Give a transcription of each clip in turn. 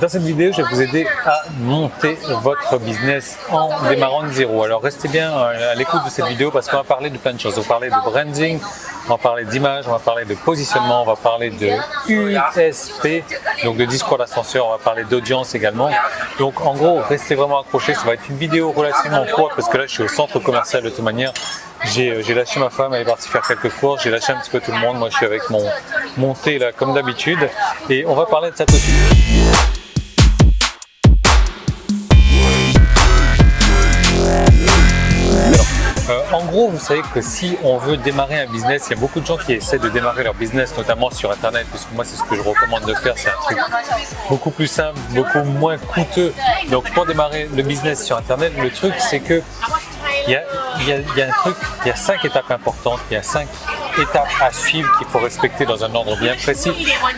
Dans cette vidéo, je vais vous aider à monter votre business en démarrant de zéro. Alors restez bien à l'écoute de cette vidéo parce qu'on va parler de plein de choses. On va parler de branding, on va parler d'image, on va parler de positionnement, on va parler de USP, donc de discours d'ascenseur, on va parler d'audience également. Donc en gros, restez vraiment accrochés. Ça va être une vidéo relativement courte parce que là, je suis au centre commercial de toute manière. J'ai lâché ma femme, elle est partie faire quelques courses, j'ai lâché un petit peu tout le monde. Moi, je suis avec mon thé là comme d'habitude et on va parler de ça tout de suite. En gros, vous savez que si on veut démarrer un business, il y a beaucoup de gens qui essaient de démarrer leur business, notamment sur Internet, parce que moi, c'est ce que je recommande de faire. C'est un truc beaucoup plus simple, beaucoup moins coûteux. Donc, pour démarrer le business sur Internet, le truc, c'est que il y a un truc, il y a 5 étapes importantes, il y a 5 étapes à suivre qu'il faut respecter dans un ordre bien précis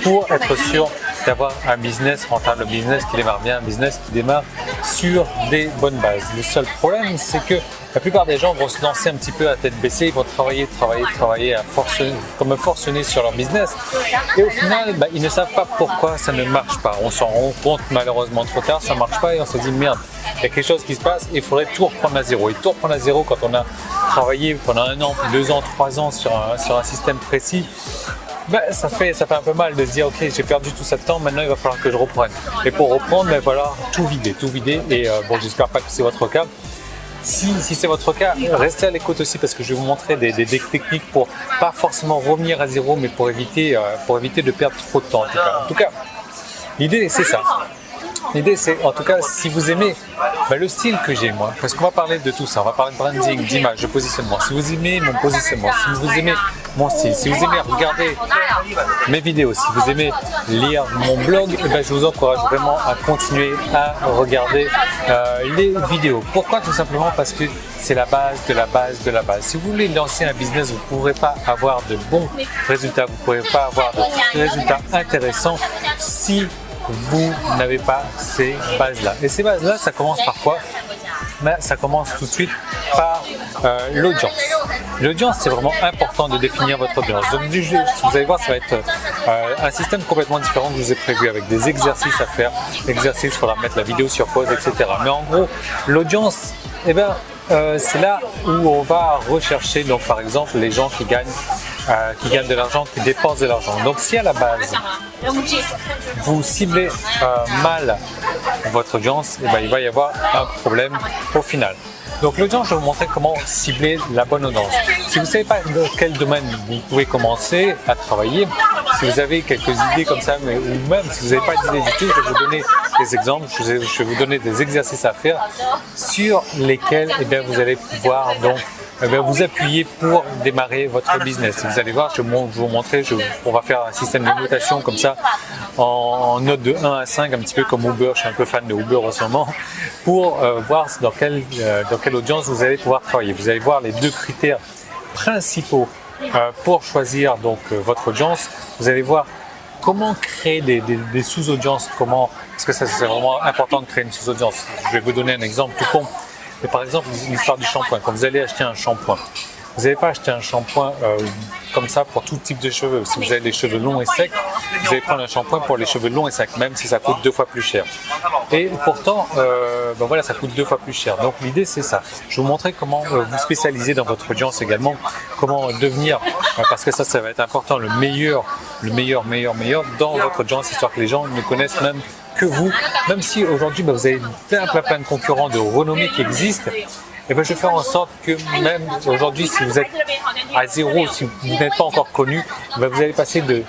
pour être sûr d'avoir un business rentable, un business qui démarre bien, un business qui démarre sur des bonnes bases. Le seul problème, c'est que la plupart des gens vont se lancer un petit peu à tête baissée, ils vont travailler comme un forcené sur leur business. Et au final, ils ne savent pas pourquoi ça ne marche pas. On s'en rend compte malheureusement trop tard, ça ne marche pas et on se dit merde, il y a quelque chose qui se passe et il faudrait tout reprendre à zéro. Et tout reprendre à zéro quand on a travaillé pendant 1 an, 2 ans, 3 ans sur un système précis, ça fait un peu mal de se dire ok, j'ai perdu tout ce temps, maintenant il va falloir que je reprenne. Et pour reprendre, il va falloir tout vider. Et bon, j'espère pas que c'est votre cas. Si c'est votre cas, restez à l'écoute aussi parce que je vais vous montrer des techniques pour pas forcément revenir à zéro, mais pour éviter de perdre trop de temps. En tout cas, l'idée c'est ça. L'idée c'est, en tout cas, si vous aimez le style que j'ai moi, parce qu'on va parler de tout ça, on va parler de branding, d'image, de positionnement. Si vous aimez mon positionnement, si vous aimez mon style, si vous aimez regarder mes vidéos, si vous aimez lire mon blog, je vous encourage vraiment à continuer à regarder les vidéos. Pourquoi? Tout simplement parce que c'est la base de la base de la base. Si vous voulez lancer un business, vous ne pourrez pas avoir de bons résultats, vous ne pourrez pas avoir de résultats intéressants si vous n'avez pas ces bases-là. Et ces bases-là, ça commence par quoi? Ça commence tout de suite par l'audience. L'audience, c'est vraiment important de définir votre audience. Donc, vous allez voir, ça va être un système complètement différent que je vous ai prévu avec des exercices à faire. L'exercice, il faudra mettre la vidéo sur pause, etc. Mais en gros, l'audience, c'est là où on va rechercher, donc par exemple, les gens qui gagnent de l'argent, qui dépensent de l'argent. Donc, si à la base, vous ciblez mal votre audience, il va y avoir un problème au final. Donc l'audience, je vais vous montrer comment cibler la bonne audience. Si vous ne savez pas dans quel domaine vous pouvez commencer à travailler, si vous avez quelques idées comme ça, ou même si vous n'avez pas d'idées du tout, je vais vous donner des exemples, je vais vous donner des exercices à faire sur lesquels vous allez pouvoir donc vous appuyer pour démarrer votre business. Vous allez voir, je vais vous montrer, on va faire un système de notation comme ça, en note de 1 à 5, un petit peu comme Uber, je suis un peu fan de Uber en ce moment, pour voir dans quelle audience vous allez pouvoir travailler. Vous allez voir les 2 critères principaux pour choisir donc votre audience. Vous allez voir comment créer des sous-audiences, parce que ça c'est vraiment important de créer une sous-audience. Je vais vous donner un exemple tout con. Mais par exemple, l'histoire du shampoing. Quand vous allez acheter un shampoing, vous n'allez pas acheter un shampoing comme ça pour tout type de cheveux. Si vous avez les cheveux longs et secs, vous allez prendre un shampoing pour les cheveux longs et secs, même si ça coûte 2 fois plus cher. Et pourtant, ça coûte 2 fois plus cher. Donc l'idée c'est ça. Je vais vous montrer comment vous spécialiser dans votre audience également, comment devenir, parce que ça va être important, le meilleur dans votre audience, histoire que les gens ne connaissent même que vous, même si aujourd'hui vous avez plein de concurrents de renommée qui existent. Je vais faire en sorte que même aujourd'hui, si vous êtes à zéro, si vous n'êtes pas encore connu, vous allez passer de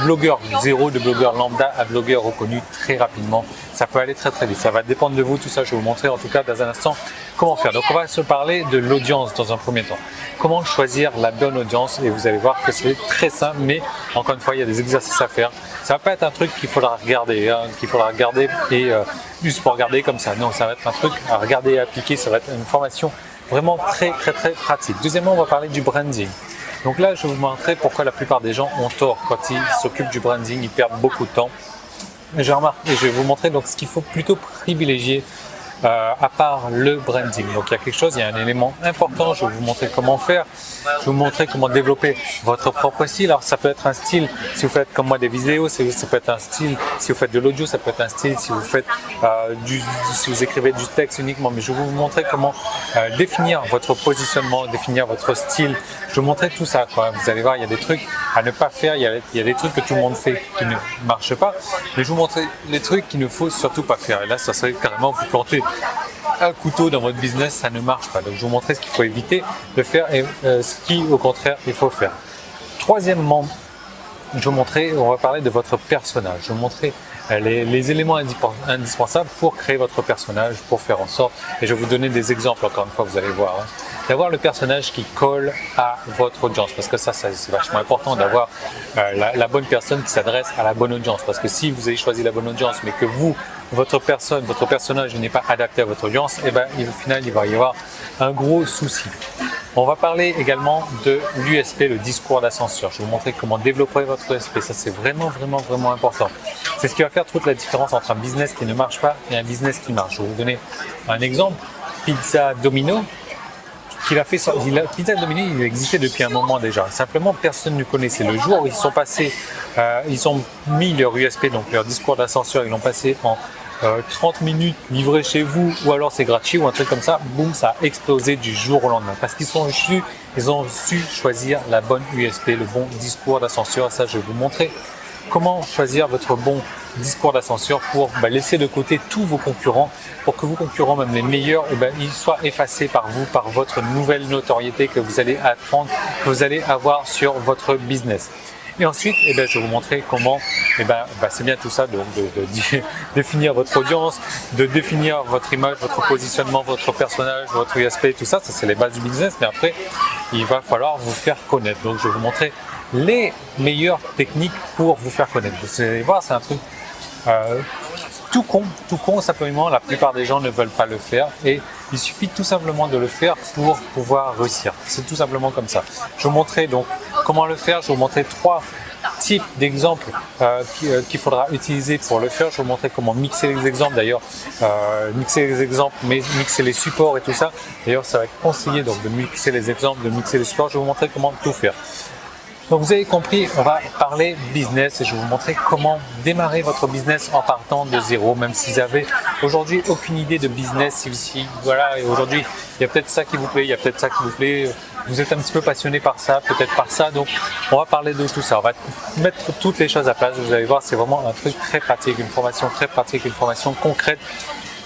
blogueur zéro, de blogueur lambda à blogueur reconnu très rapidement. Ça peut aller très vite. Ça va dépendre de vous, tout ça. Je vais vous montrer en tout cas dans un instant comment faire. Donc on va se parler de l'audience dans un premier temps. Comment choisir la bonne audience, et vous allez voir que c'est très simple, mais encore une fois, il y a des exercices à faire. Ça va pas être un truc qu'il faudra regarder, et juste pour regarder comme ça. Non, ça va être un truc à regarder et appliquer. Ça va être une formation vraiment très pratique. Deuxièmement, on va parler du branding. Donc là, je vais vous montrer pourquoi la plupart des gens ont tort quand ils s'occupent du branding. Ils perdent beaucoup de temps. Je vais vous montrer donc ce qu'il faut plutôt privilégier à part le branding. Donc il y a quelque chose, il y a un élément important, je vais vous montrer comment faire, je vais vous montrer comment développer votre propre style. Alors ça peut être un style, si vous faites comme moi des vidéos, ça peut être un style, si vous faites de l'audio, ça peut être un style, si vous faites si vous écrivez du texte uniquement, mais je vais vous montrer comment définir votre positionnement, définir votre style. Je vais vous montrer tout ça, quoi. Vous allez voir, il y a des trucs à ne pas faire, il y a des trucs que tout le monde fait qui ne marchent pas, mais je vais vous montrer les trucs qu'il ne faut surtout pas faire. Et là, ça serait carrément vous planter un couteau dans votre business, ça ne marche pas. Donc je vais vous montrer ce qu'il faut éviter de faire et ce qui au contraire il faut faire. Troisièmement, je vais vous montrer, on va parler de votre personnage. Je vais vous montrer les éléments indispensables pour créer votre personnage, pour faire en sorte, et je vais vous donner des exemples encore une fois, vous allez voir, d'avoir le personnage qui colle à votre audience, parce que ça c'est vachement important d'avoir la bonne personne qui s'adresse à la bonne audience, parce que si vous avez choisi la bonne audience, mais que votre personnage n'est pas adapté à votre audience, et au final il va y avoir un gros souci. On va parler également de l'USP, le discours d'ascenseur. Je vais vous montrer comment développer votre USP. Ça, c'est vraiment important. C'est ce qui va faire toute la différence entre un business qui ne marche pas et un business qui marche. Je vais vous donner un exemple. Pizza Domino, Pizza Domino, il existait depuis un moment déjà. Simplement, personne ne connaissait. Le jour où ils sont passés, ils ont mis leur USP, donc leur discours d'ascenseur, ils l'ont passé en 30 minutes livré chez vous, ou alors c'est gratuit ou un truc comme ça, boum, ça a explosé du jour au lendemain parce qu'ils ont su choisir la bonne USP, le bon discours d'ascenseur. Ça, je vais vous montrer comment choisir votre bon discours d'ascenseur pour laisser de côté tous vos concurrents, pour que vos concurrents, même les meilleurs, ils soient effacés par vous, par votre nouvelle notoriété que vous allez apprendre, que vous allez avoir sur votre business. Et ensuite, je vais vous montrer comment, c'est bien tout ça, de définir votre audience, de définir votre image, votre positionnement, votre personnage, votre USP, tout ça, c'est les bases du business. Mais après, il va falloir vous faire connaître. Donc, je vais vous montrer les meilleures techniques pour vous faire connaître. Vous allez voir, c'est un truc tout con, simplement, la plupart des gens ne veulent pas le faire et il suffit tout simplement de le faire pour pouvoir réussir. C'est tout simplement comme ça. Je vais vous montrer donc comment le faire. Je vais vous montrer 3 types d'exemples qu'il faudra utiliser pour le faire. Je vais vous montrer comment mixer les exemples d'ailleurs, mixer les exemples, mais mixer les supports et tout ça. D'ailleurs, ça va être conseillé donc de mixer les exemples, de mixer les supports. Je vais vous montrer comment tout faire. Donc vous avez compris, on va parler business et je vais vous montrer comment démarrer votre business en partant de zéro, même si vous avez aujourd'hui aucune idée de business. Et aujourd'hui, il y a peut-être ça qui vous plaît, il y a peut-être ça qui vous plaît, vous êtes un petit peu passionné par ça, peut-être par ça, donc on va parler de tout ça, on va mettre toutes les choses à place. Vous allez voir, c'est vraiment un truc très pratique, une formation très pratique, une formation concrète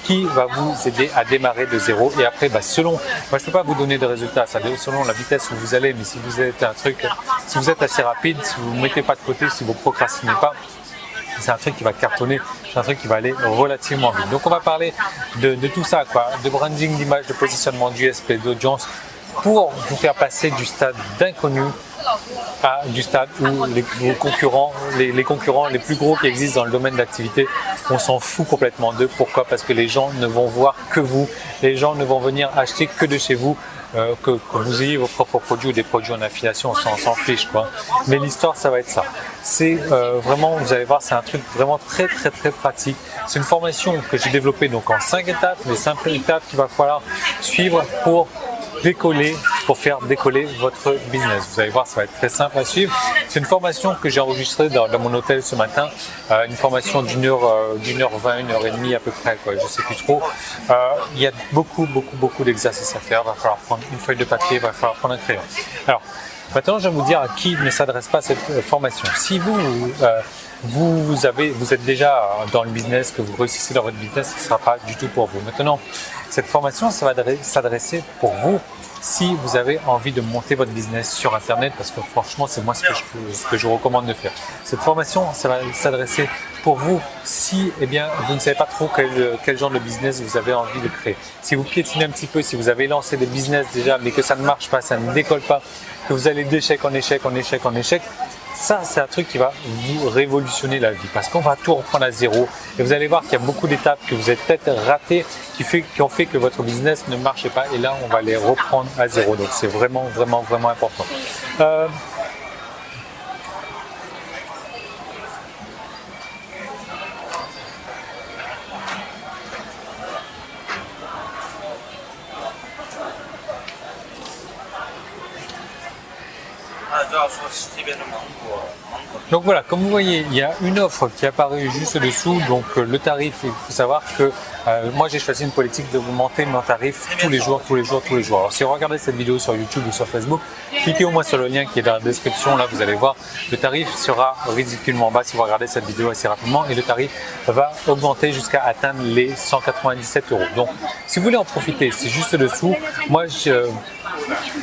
qui va vous aider à démarrer de zéro. Et après, selon, moi je peux pas vous donner de résultats, ça selon la vitesse où vous allez, mais si vous êtes si vous êtes assez rapide, si vous ne mettez pas de côté, si vous procrastinez pas, c'est un truc qui va cartonner, c'est un truc qui va aller relativement vite. Donc on va parler de tout ça, de branding, d'image, de positionnement, d'USP, d'audience, pour vous faire passer du stade d'inconnu du stade où les concurrents les plus gros qui existent dans le domaine d'activité, on s'en fout complètement d'eux. Pourquoi? Parce que les gens ne vont voir que vous, les gens ne vont venir acheter que de chez vous, que vous ayez vos propres produits ou des produits en affiliation, on s'en fiche quoi. Mais l'histoire, ça va être ça. C'est vraiment, vous allez voir, c'est un truc vraiment très pratique. C'est une formation que j'ai développée donc en 5 étapes, les 5 étapes qu'il va falloir suivre pour faire décoller votre business. Vous allez voir, ça va être très simple à suivre. C'est une formation que j'ai enregistrée dans mon hôtel ce matin, une formation d'une heure 20, 1h30 à peu près, je sais plus trop. Il y a beaucoup d'exercices à faire. Il va falloir prendre une feuille de papier, il va falloir prendre un crayon. Alors, maintenant, je vais vous dire à qui ne s'adresse pas cette formation. Si vous êtes déjà dans le business, que vous réussissez dans votre business, ce ne sera pas du tout pour vous. Maintenant, cette formation, ça va s'adresser pour vous si vous avez envie de monter votre business sur Internet, parce que franchement, c'est moi ce que je vous recommande de faire. Cette formation, ça va s'adresser pour vous si vous ne savez pas trop quel genre de business vous avez envie de créer. Si vous piétinez un petit peu, si vous avez lancé des business déjà, mais que ça ne marche pas, ça ne décolle pas, que vous allez d'échec en échec, ça, c'est un truc qui va vous révolutionner la vie parce qu'on va tout reprendre à zéro et vous allez voir qu'il y a beaucoup d'étapes que vous avez peut-être ratées qui ont fait que votre business ne marchait pas et là, on va les reprendre à zéro. Donc, c'est vraiment important. Donc voilà, comme vous voyez, il y a une offre qui apparaît juste dessous. Donc le tarif, il faut savoir que moi j'ai choisi une politique d'augmenter mon tarif tous les jours. Alors si vous regardez cette vidéo sur YouTube ou sur Facebook, cliquez au moins sur le lien qui est dans la description. Là, vous allez voir, le tarif sera ridiculement bas si vous regardez cette vidéo assez rapidement. Et le tarif va augmenter jusqu'à atteindre les 197 €. Donc si vous voulez en profiter, c'est juste dessous. Moi,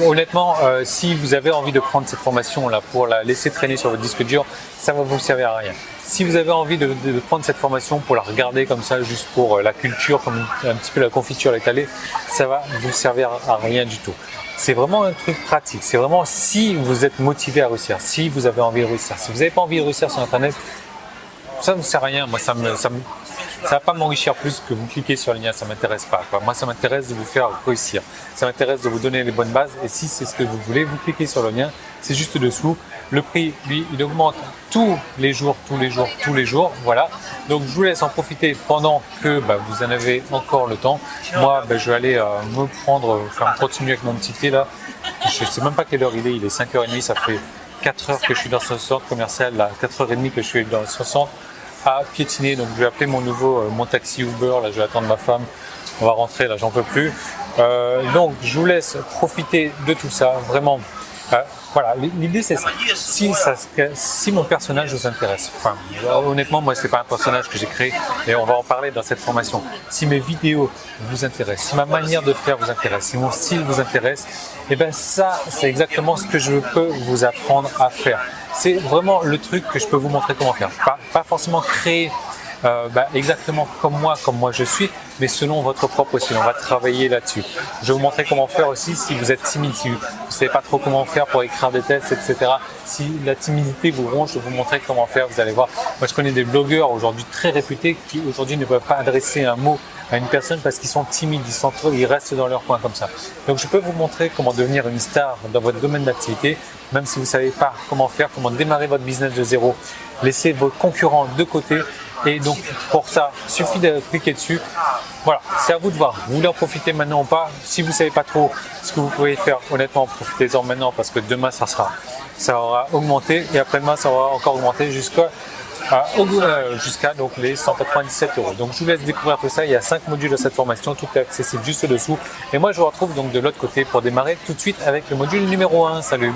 honnêtement, si vous avez envie de prendre cette formation-là pour la laisser traîner sur votre disque dur, ça va vous servir à rien. Si vous avez envie de prendre cette formation pour la regarder comme ça, juste pour la culture, comme un petit peu la confiture étalée, ça va vous servir à rien du tout. C'est vraiment un truc pratique. C'est vraiment si vous êtes motivé à réussir, si vous avez envie de réussir. Si vous n'avez pas envie de réussir sur Internet, ça ne me sert à rien. Moi, ça va pas m'enrichir plus que vous cliquez sur le lien, ça m'intéresse pas. Moi, ça m'intéresse de vous faire réussir. Ça m'intéresse de vous donner les bonnes bases. Et si c'est ce que vous voulez, vous cliquez sur le lien. C'est juste dessous. Le prix, lui, il augmente tous les jours. Voilà. Donc, je vous laisse en profiter pendant que vous en avez encore le temps. Moi, je vais aller me continuer avec mon petit thé là. Je sais même pas quelle heure il est. Il est 5h30. Ça fait 4 heures que je suis dans ce centre commercial. Là, 4h30 que je suis dans ce centre à piétiner. Donc je vais appeler mon taxi Uber, là je vais attendre ma femme, on va rentrer, là j'en peux plus. Donc je vous laisse profiter de tout ça, vraiment. Voilà, l'idée c'est ça. Si mon personnage vous intéresse, honnêtement moi c'est pas un personnage que j'ai créé et on va en parler dans cette formation. Si mes vidéos vous intéressent, si ma manière de faire vous intéresse, si mon style vous intéresse, et ça c'est exactement ce que je peux vous apprendre à faire. C'est vraiment le truc que je peux vous montrer comment faire. Pas forcément créer exactement comme moi je suis, mais selon votre propre style. On va travailler là-dessus. Je vais vous montrer comment faire aussi si vous êtes timide, si vous ne savez pas trop comment faire pour écrire des textes, etc. Si la timidité vous ronge, je vais vous montrer comment faire. Vous allez voir. Moi, je connais des blogueurs aujourd'hui très réputés qui aujourd'hui ne peuvent pas adresser un mot à une personne parce qu'ils sont timides, ils restent dans leur coin comme ça. Donc, je peux vous montrer comment devenir une star dans votre domaine d'activité, même si vous ne savez pas comment faire, comment démarrer votre business de zéro, laisser vos concurrents de côté. Et donc pour ça, il suffit de cliquer dessus. Voilà, c'est à vous de voir. Vous voulez en profiter maintenant ou pas? Si vous ne savez pas trop ce que vous pouvez faire, honnêtement, profitez-en maintenant parce que demain ça aura augmenté et après-demain ça aura encore augmenté jusqu'à donc les 197 €. Donc je vous laisse découvrir tout ça. Il y a 5 modules de cette formation, tout est accessible juste dessous. Et moi je vous retrouve donc de l'autre côté pour démarrer tout de suite avec le module numéro 1. Salut!